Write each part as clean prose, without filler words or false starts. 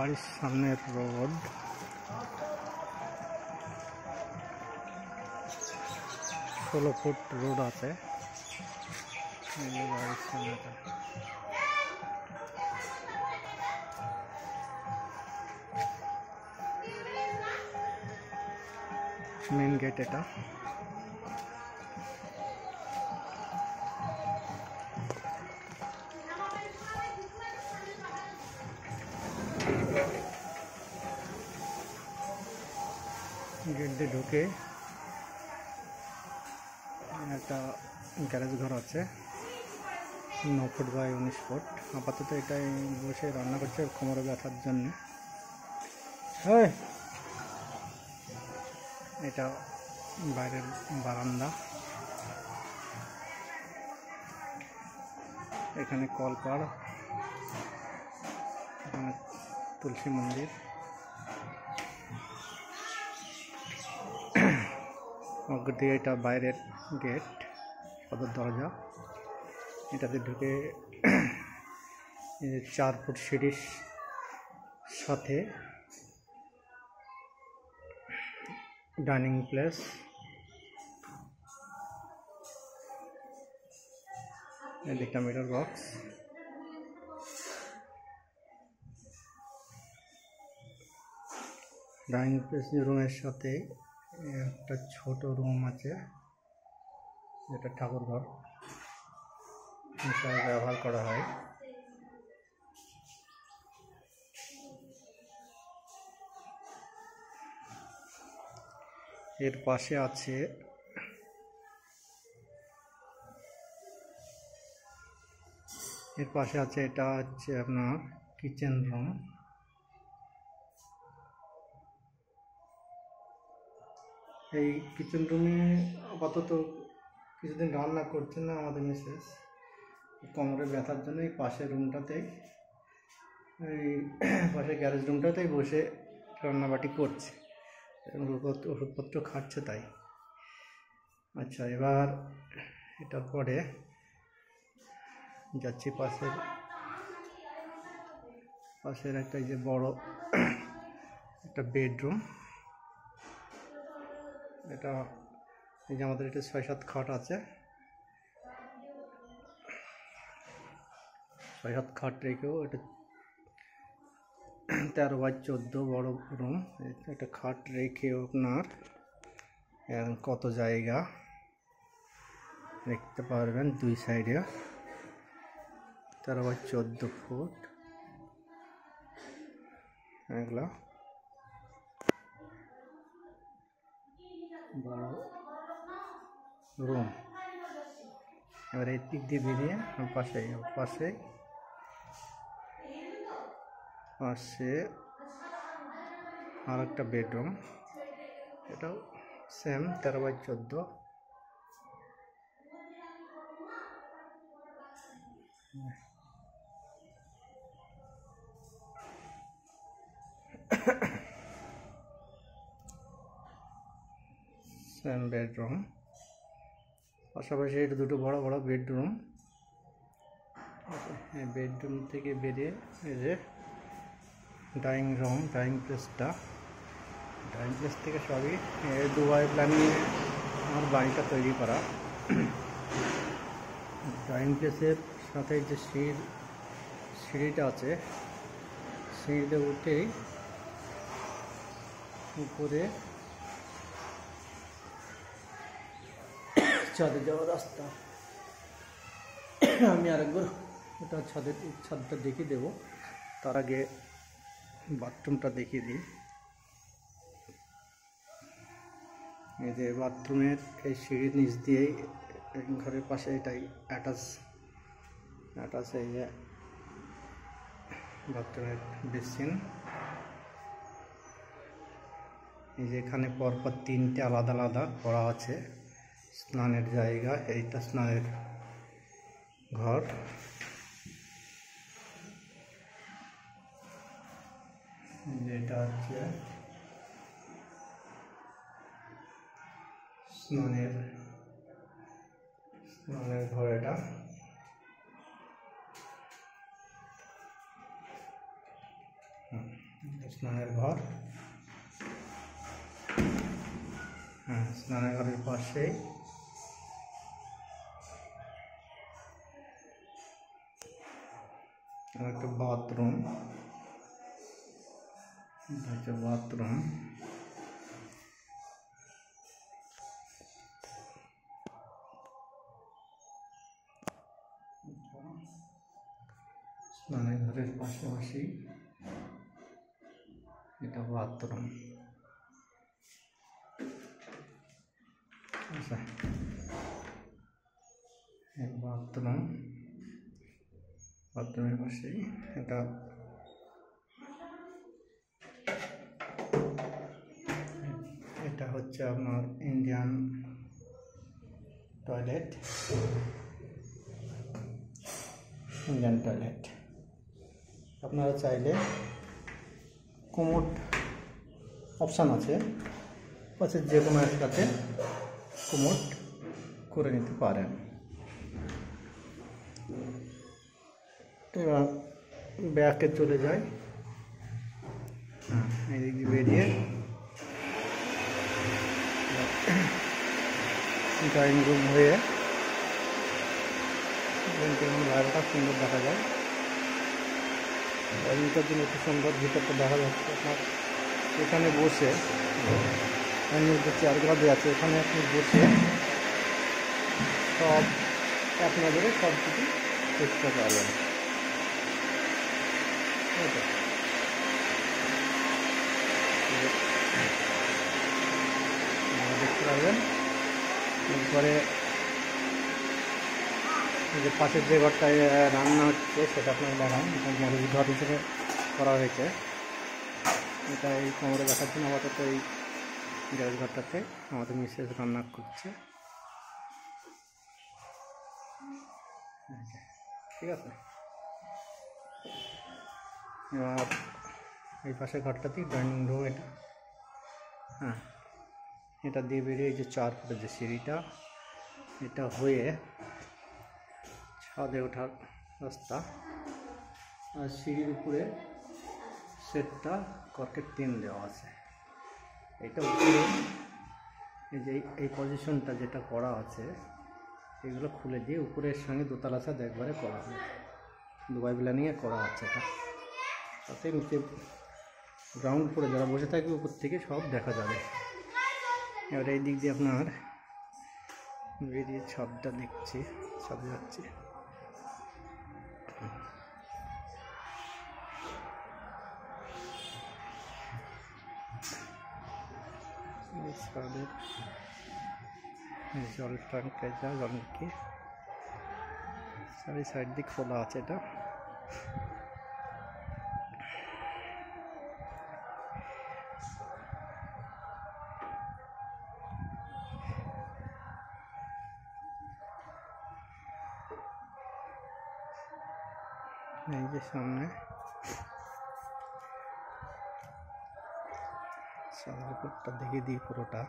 বাড়ির সামনের road, 16 foot road আছে বাড়ির সামনেটা। মেন গেট এটা। গেট দিয়ে ঢুকে একটা গ্যারেজ ঘর আছে, 9 ফুট বাই 19 ফুট। আপাতত এটাই বসে রান্না করছে কোমরে ব্যথার জন্য। এটা বাইরের বারান্দা, এখানে কলপাড়, এখানে তুলসী মন্দির, দিয়ে এটা বাইরের গেট, সদর দরজা। এটাতে ঢুকে 4 ফুট সিঁড়ির সাথে ডাইনিং প্লেস, এদিকটা মিরর বক্স, ডাইনিং প্লেস রুমের সাথে একটা ছোট রুম আছে, যেটা ঠাকুর ঘর হিসাবে ব্যবহার করা হয়। এর পাশে আছে এটা হচ্ছে আপনার কিচেন রুম। এই কিচেন রুমে আপাতত কিছুদিন রান্না করছেন না আমাদের মিসেস, কোমরে ব্যথার জন্য এই পাশের রুমটাতেই, এই পাশে গ্যারেজ রুমটাতেই বসে রান্নাবাটি করছে, ওষুধপত্র খাচ্ছে তাই। আচ্ছা, এবার এটার পরে যাচ্ছি পাশের একটা যে বড় একটা বেডরুম। এটা এই যে আমাদের এটা 6-7 খাট আছে, 6-7 খাট রেখেও এটা 13 বাই 14 বড় রুম। একটা খাট রেখেও আপনার কত জায়গা দেখতে পারবেন, 2 সাইডে 13 বাই 14 ফুট এগুলো বড় রুম। এবার এই দিক দিয়ে বেরিয়ে পাশে আর একটা বেডরুম, এটাও সেম 13 বাই 14। সেম বেডরুম, পাশাপাশি এটা দুটো বড় বড় বেডরুম। এই বেডরুম থেকে বেরিয়ে এই যে ডাইনিং রুম, ডাইনিং প্লেস থেকে সবই দুবাই প্ল্যানিং আমার বাড়িটা তৈরি করা। ডাইনিং প্লেসের সাথে যে সিঁড়িটা আছে, সিঁড়িতে উঠেই উপরে ছাদে যাওয়ার রাস্তা। আমি আরেকবার ওটা ছাদটা দেখিয়ে দেবো, তার আগে বাথরুমটা দেখিয়ে দিই। এই যে বাথরুমের এই সিঁড়ির নিচ দিয়েই ঘরের পাশে এটাই অ্যাটাচ এই যে বাথরুমের বেসিন। এই যে এখানে পরপর 3টে আলাদা আলাদা করা আছে স্নানের জায়গা। এইটা স্নানের ঘর, যেটা হচ্ছে স্নানের ঘর। এটা স্নানের ঘর। হ্যাঁ, স্নানের ঘরের পাশেই আর একটা বাথরুম। বাথরুম স্নানের ঘরের পাশাপাশি এটা বাথরুম। আচ্ছা, বাথরুমের পাশেই এটা এটা হচ্ছে আপনার ইন্ডিয়ান টয়লেট। আপনারা চাইলে কোমোড অপশান আছে, পাশে যে কোনো একটাতে কোমোড করে নিতে পারেন। এবার ব্যাকে চলে যায়। এদিক দিয়ে বেরিয়ে ড্রয়িং রুম হয়ে বাইরেটা সুন্দর দেখা যায়। ড্রয়িংটার জন্য একটু সুন্দর ভিতরটা দেখা যাচ্ছে। আপনার এখানে বসে যে চেয়ারগুলো দেওয়া আছে, এখানে আপনি বসে সব এক নজরে সব কিছু দেখতে পারবেন। দেখতে পারবেন। এরপরে যে পাশের যে ঘরটায় রান্না হচ্ছে সেটা আপনাকে দেখান। মরুজ ঘর হিসেবে করা হয়েছে। এটা এই কোমরে দেখার জন্য আপাতত এই গ্যাস ঘরটাতে আমাদের মিসেস রান্না করছে। ঠিক আছে, এবার এই পাশের ঘরটাতেই ডাইনিং রুম। এটা হ্যাঁ, এটা দিয়ে বেরিয়ে এই যে 4 ফুটের যে সিঁড়িটা, এটা হয়ে ছাদে ওঠার রাস্তা। আর সিঁড়ির উপরে সেটটা কর্কের টিন দেওয়া আছে। এটা উপরে এই যে এই পজিশনটা যেটা করা আছে, এগুলো খুলে দিয়ে উপরের সঙ্গে দোতলা ছাদ একবারে করা হবে। দুবাই বেলা নিয়ে করা আছে এটা, তাতে নিচে গ্রাউন্ড ফ্লোরে যারা বসে থাকবে উপর থেকে সব দেখা যাবে। এবার এই দিক দিয়ে আপনার বেরিয়ে ছাদটা দেখছি, ছাদে যাচ্ছি। ছাদের জল ট্যাঙ্কে যা জল নাকি চারি সাইড দিক খোলা আছে। এটা এই যে সামনে ছাদের উপরটা দেখিয়ে দিই পুরোটা।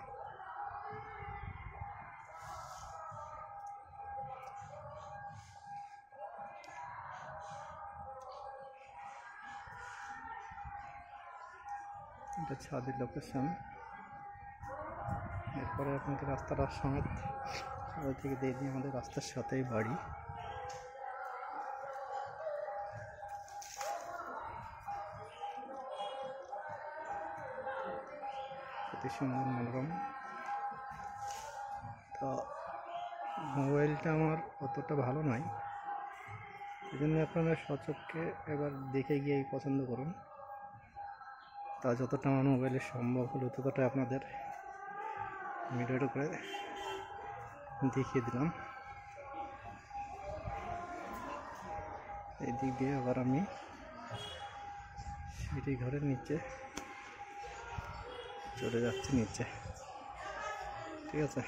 এটা ছাদের লোকেশন। এরপরে আপনাদের রাস্তাটা সমেত ছাদের থেকে দিয়ে দিই। আমাদের রাস্তার সাথেই বাড়ি। অতি সুন্দর মনোরম। তো মোবাইলটা আমার অতটা ভালো নয়, এই জন্য আপনারা সচক্ষে এবার দেখে গিয়েই পছন্দ করুন। তা যতটা আমার মোবাইলে সম্ভব হলো ততটা আপনাদের ভিডিওটা করে দেখিয়ে দিলাম। এই দিক দিয়ে আবার আমি সিঁড়ি ঘরের নিচে চলে যাচ্ছি নিচে। ঠিক আছে।